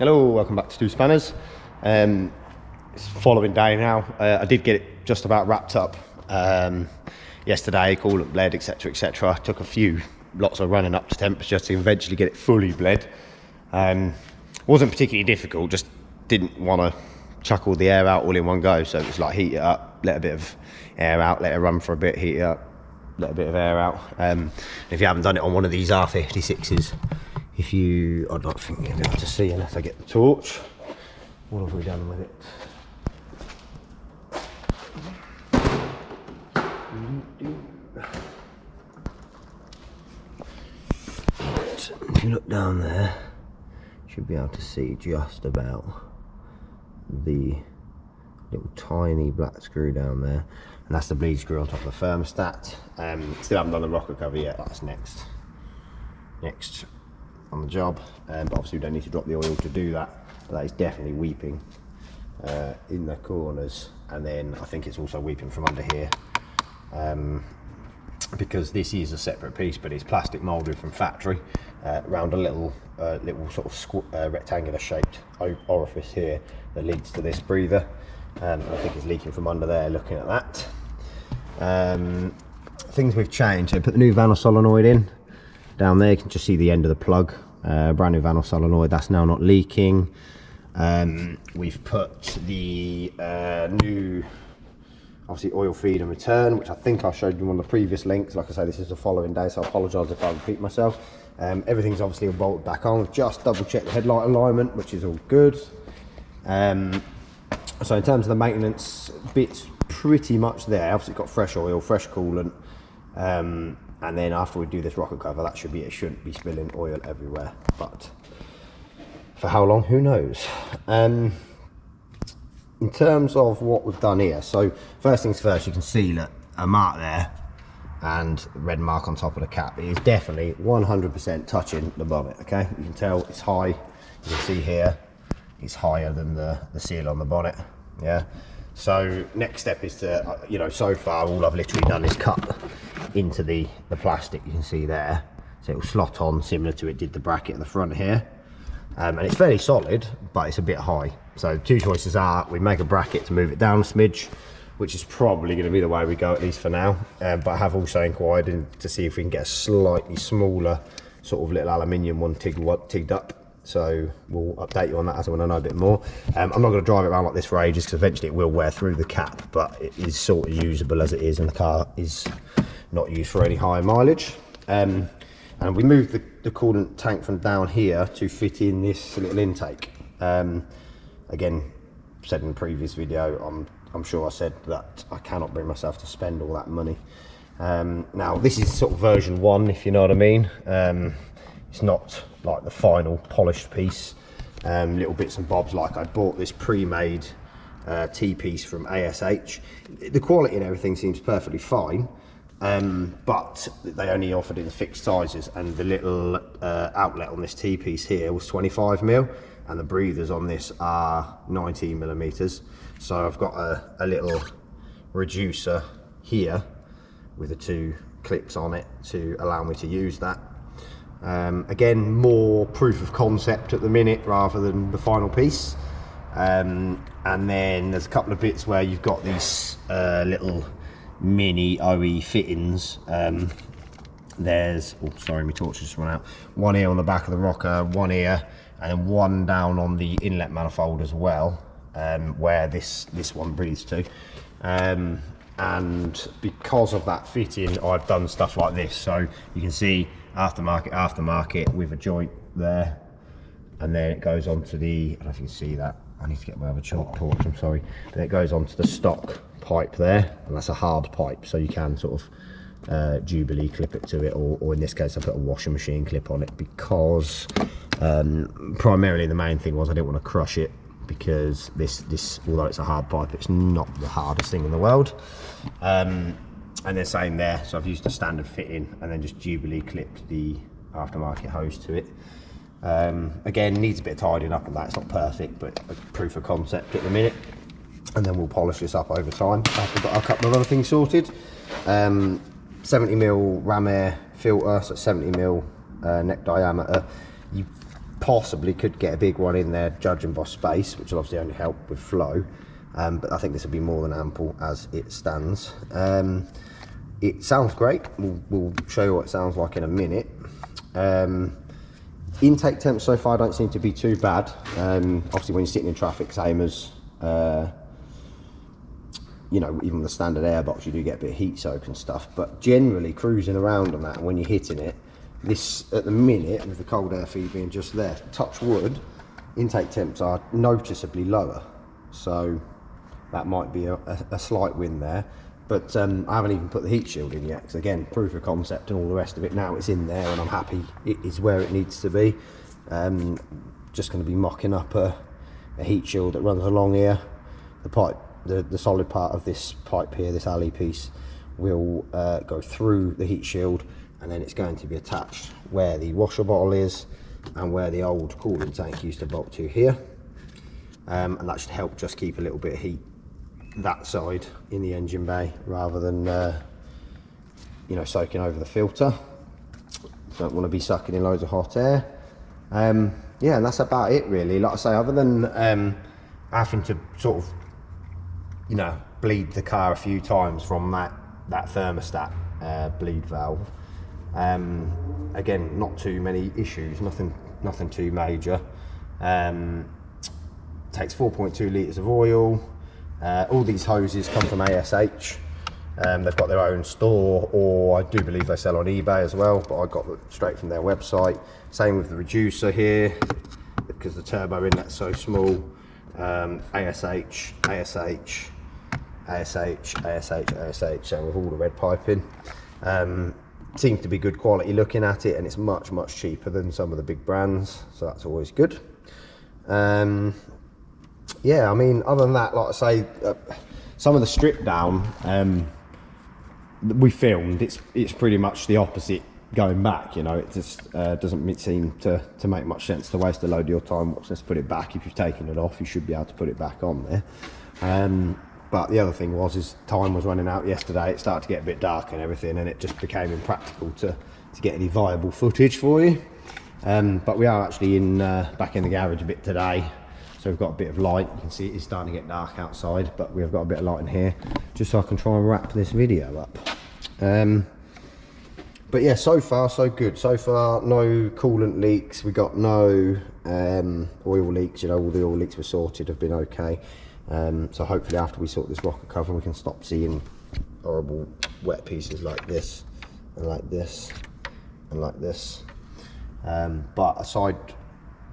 Hello, welcome back to Two Spanners. It's the following day now. I did get it just about wrapped up yesterday, coolant bled, etc, etc. Took lots of running up to temperature to eventually get it fully bled. Wasn't particularly difficult, just didn't want to chuck all the air out all in one go, so it was like heat it up, let a bit of air out, let it run for a bit, heat it up, let a bit of air out. If you haven't done it on one of these R56s, I don't think you'll be able to see unless I get the torch. What have we done with it? If you look down there, you should be able to see just about the little tiny black screw down there, and that's the bleed screw on top of the thermostat. Still haven't done the rocker cover yet. That's next on the job, but obviously we don't need to drop the oil to do that. But that is definitely weeping in the corners, and then I think it's also weeping from under here, because this is a separate piece, but it's plastic moulded from factory around a little sort of rectangular shaped orifice here that leads to this breather. I think it's leaking from under there, looking at that. Things we've changed, so put the new Vanel solenoid in. Down there you can just see the end of the plug, brand new Vanel solenoid, that's now not leaking. We've put the new, obviously, oil feed and return, which I think I showed you on the previous links. Like I say, this is the following day, so I apologise if I repeat myself. Everything's obviously bolted back on. We've just double checked the headlight alignment, which is all good. So in terms of the maintenance bits, pretty much there. Obviously got fresh oil, fresh coolant, and then after we do this rocker cover, that should be it. Shouldn't be spilling oil everywhere, but for how long, who knows. In terms of what we've done here, so first things first, you can see that a mark there and a red mark on top of the cap. It is definitely 100% touching the bonnet. Okay, you can tell it's high. You can see here it's higher than the seal on the bonnet. Yeah, so next step is to, so far all I've literally done is cut into the plastic, you can see there, so it will slot on similar to it did the bracket at the front here. And it's fairly solid, but it's a bit high. So two choices are, we make a bracket to move it down a smidge, which is probably going to be the way we go, at least for now. But I have also inquired to see if we can get a slightly smaller sort of little aluminium one tigged up. So we'll update you on that as when I know a bit more. I'm not going to drive it around like this for ages, because eventually it will wear through the cap, but it is sort of usable as it is, and the car is not used for any high mileage. And we moved the coolant tank from down here to fit in this little intake. Again, said in the previous video, I'm sure I said that I cannot bring myself to spend all that money. Now this is sort of version 1, if you know what I mean. It's not like the final polished piece. Little bits and bobs, like I bought this pre-made T-piece from ASH. The quality and everything seems perfectly fine. But they only offered it in fixed sizes, and the little outlet on this T-piece here was 25mm, and the breathers on this are 19mm. So I've got a little reducer here with the 2 clips on it to allow me to use that. Again, more proof of concept at the minute rather than the final piece. And then there's a couple of bits where you've got these little mini OE fittings. There's, oh sorry, my torch just run out. One here on the back of the rocker, one here, and then one down on the inlet manifold as well, where this one breathes to. And because of that fitting, I've done stuff like this. So you can see aftermarket with a joint there, and then it goes on to the, I don't know if you can see that, I need to get my other torch, I'm sorry. Then it goes on to the stock pipe there, and that's a hard pipe, so you can sort of Jubilee clip it to it, or in this case I put a washing machine clip on it, because primarily the main thing was I didn't want to crush it, because this although it's a hard pipe, it's not the hardest thing in the world. And then same there, so I've used a standard fitting and then just Jubilee clipped the aftermarket hose to it. Again, needs a bit of tidying up on that. It's not perfect, but a proof of concept at the minute. And then we'll polish this up over time. I've got a couple of other things sorted. 70mm ram air filter, so 70mm neck diameter. You possibly could get a big one in there, judging by space, which will obviously only help with flow. But I think this will be more than ample as it stands. It sounds great. We'll show you what it sounds like in a minute. Intake temps so far don't seem to be too bad. Obviously when you're sitting in traffic, same as you know, even the standard airbox, you do get a bit of heat soak and stuff, but generally cruising around on that, and when you're hitting it, this at the minute, with the cold air feed being just there, touch wood, intake temps are noticeably lower, so that might be a slight win there. But I haven't even put the heat shield in yet, because again, proof of concept and all the rest of it, now it's in there and I'm happy it is where it needs to be. Just going to be mocking up a heat shield that runs along here. The pipe, the solid part of this pipe here, this alley piece, will go through the heat shield, and then it's going to be attached where the washer bottle is and where the old cooling tank used to bolt to here. And that should help just keep a little bit of heat that side in the engine bay, rather than you know, soaking over the filter. Don't want to be sucking in loads of hot air. Yeah, and that's about it really. Like I say, other than having to sort of, you know, bleed the car a few times from that thermostat bleed valve. Again, not too many issues, nothing too major. Takes 4.2 litres of oil. All these hoses come from ASH. They've got their own store, or I do believe they sell on eBay as well, but I got it straight from their website. Same with the reducer here, because the turbo inlet's so small. ASH, ASH, ASH, ASH, ASH, same with all the red piping. Seems to be good quality looking at it, and it's much cheaper than some of the big brands, so that's always good. Yeah, I mean, other than that, like I say, some of the strip down we filmed, it's pretty much the opposite going back, you know. It just doesn't seem to make much sense to waste a load of your time. Let's put it back. If you've taken it off, you should be able to put it back on there. But the other thing is time was running out yesterday. It started to get a bit dark and everything, and it just became impractical to get any viable footage for you. But we are actually back in the garage a bit today, so we've got a bit of light. You can see it is starting to get dark outside, but we've got a bit of light in here, just so I can try and wrap this video up. But yeah, so far so good. So far, no coolant leaks. We got no oil leaks. You know, all the oil leaks were sorted, have been okay. So hopefully after we sort this rocker cover, we can stop seeing horrible wet pieces like this and like this and like this. But aside,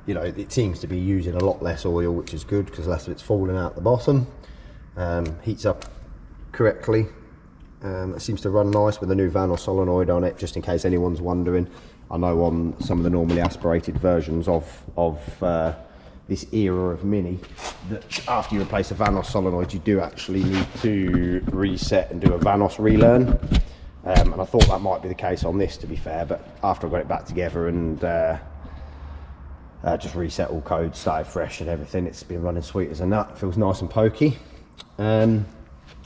you know, it seems to be using a lot less oil, which is good, because less of it's falling out the bottom. Heats up correctly. It seems to run nice with a new Vanos solenoid on it, just in case anyone's wondering. I know on some of the normally aspirated versions of this era of Mini, that after you replace a Vanos solenoid, you do actually need to reset and do a Vanos relearn. And I thought that might be the case on this, to be fair, but after I got it back together and just reset all codes, started fresh and everything, it's been running sweet as a nut. Feels nice and pokey.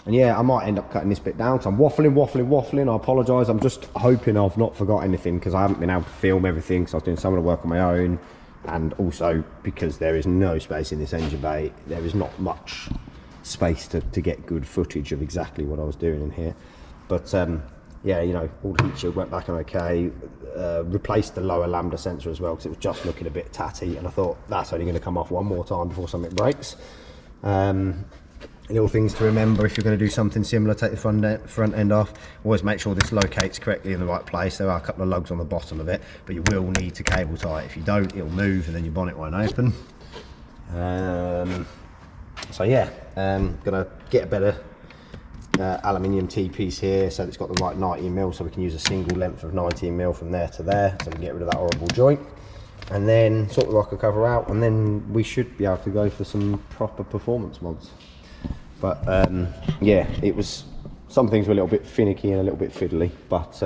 And yeah, I might end up cutting this bit down, so I'm waffling. I apologise. I'm just hoping I've not forgot anything, because I haven't been able to film everything, because I was doing some of the work on my own, and also because there is no space in this engine bay. There is not much space to get good footage of exactly what I was doing in here. But yeah, you know, all the heat shield went back on okay. Replaced the lower lambda sensor as well, because it was just looking a bit tatty, and I thought that's only going to come off one more time before something breaks. Little things to remember if you're going to do something similar: take the front end off. Always make sure this locates correctly in the right place. There are a couple of lugs on the bottom of it, but you will need to cable tie it. If you don't, it'll move and then your bonnet won't open. So yeah, gonna get a better aluminium T-piece here, so it's got the right 19mm, so we can use a single length of 19mm from there to there, so we can get rid of that horrible joint, and then sort the rocker cover out, and then we should be able to go for some proper performance mods. But yeah, it was, some things were a little bit finicky and a little bit fiddly, but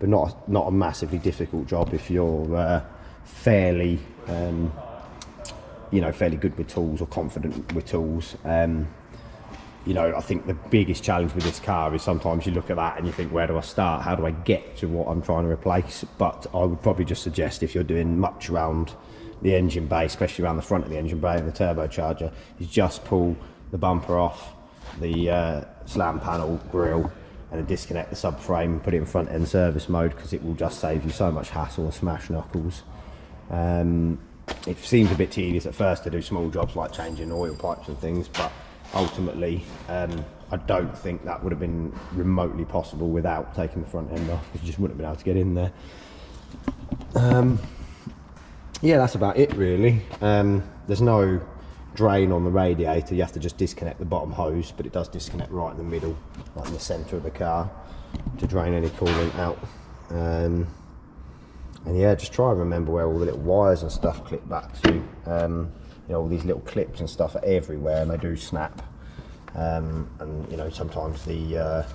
not a massively difficult job if you're fairly you know, fairly good with tools, or confident with tools. You know, I think the biggest challenge with this car is sometimes you look at that and you think, where do I start? How do I get to what I'm trying to replace? But I would probably just suggest, if you're doing much around the engine bay, especially around the front of the engine bay and the turbocharger, is just pull the bumper off the slam panel grille and then disconnect the subframe and put it in front end service mode, because it will just save you so much hassle and smash knuckles. It seemed a bit tedious at first to do small jobs like changing oil pipes and things, but ultimately I don't think that would have been remotely possible without taking the front end off, because you just wouldn't have been able to get in there. Yeah, that's about it really. There's no drain on the radiator, you have to just disconnect the bottom hose, but it does disconnect right in the middle, like in the centre of the car, to drain any coolant out. And yeah, just try and remember where all the little wires and stuff clip back to. You know, all these little clips and stuff are everywhere, and they do snap. And you know, sometimes the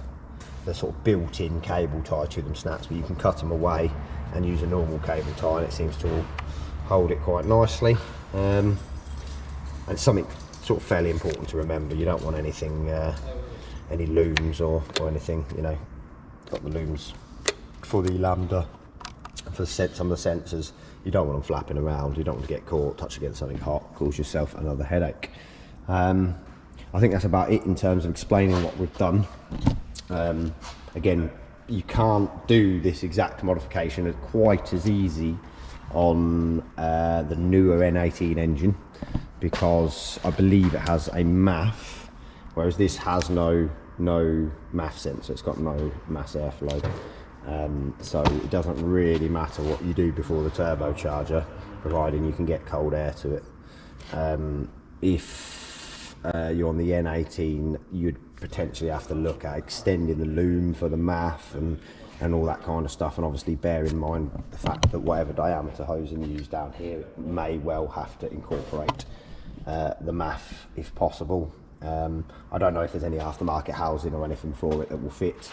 sort of built-in cable tie to them snaps, but you can cut them away and use a normal cable tie, and it seems to all hold it quite nicely. And something sort of fairly important to remember: you don't want anything, any looms or anything. You know, got the looms for the lambda, for some of the sensors. You don't want them flapping around. You don't want to get caught, touch against something hot, cause yourself another headache. I think that's about it in terms of explaining what we've done. Again, you can't do this exact modification as quite as easy on the newer N18 engine, because I believe it has a MAF, whereas this has no MAF sensor. It's got no mass airflow. So it doesn't really matter what you do before the turbocharger, providing you can get cold air to it. If you're on the N18, you'd potentially have to look at extending the loom for the MAF and all that kind of stuff, and obviously bear in mind the fact that whatever diameter hosing you use down here may well have to incorporate the MAF if possible. I don't know if there's any aftermarket housing or anything for it that will fit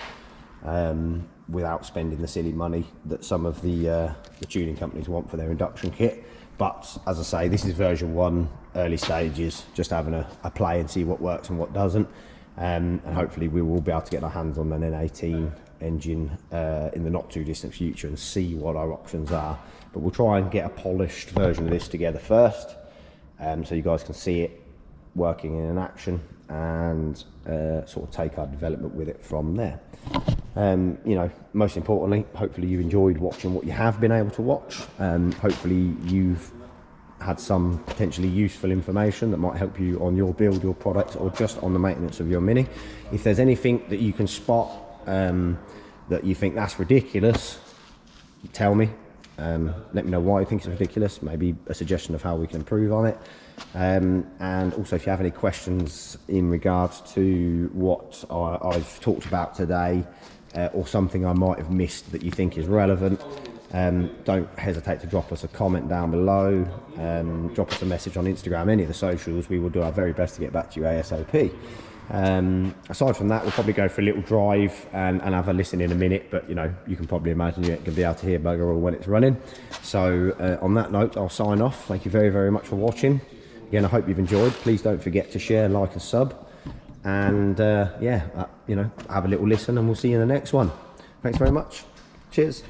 without spending the silly money that some of the tuning companies want for their induction kit. But as I say, this is version 1, early stages, just having a play and see what works and what doesn't. And hopefully we will be able to get our hands on an N18 engine in the not too distant future and see what our options are. But we'll try and get a polished version of this together first, so you guys can see it working in action, and sort of take our development with it from there. You know, most importantly, hopefully you enjoyed watching what you have been able to watch. Hopefully you've had some potentially useful information that might help you on your build, your product, or just on the maintenance of your Mini. If there's anything that you can spot that you think that's ridiculous, tell me. Let me know why you think it's ridiculous, maybe a suggestion of how we can improve on it. And also, if you have any questions in regards to what I've talked about today, or something I might have missed that you think is relevant, don't hesitate to drop us a comment down below, drop us a message on Instagram, any of the socials. We will do our very best to get back to you ASAP. Aside from that, we'll probably go for a little drive and have a listen in a minute, but you know, you can probably imagine you ain't going to be able to hear bugger all when it's running. So on that note, I'll sign off. Thank you very, very much for watching. Again, I hope you've enjoyed. Please don't forget to share, like and sub. And yeah, you know, have a little listen, and we'll see you in the next one. Thanks very much. Cheers.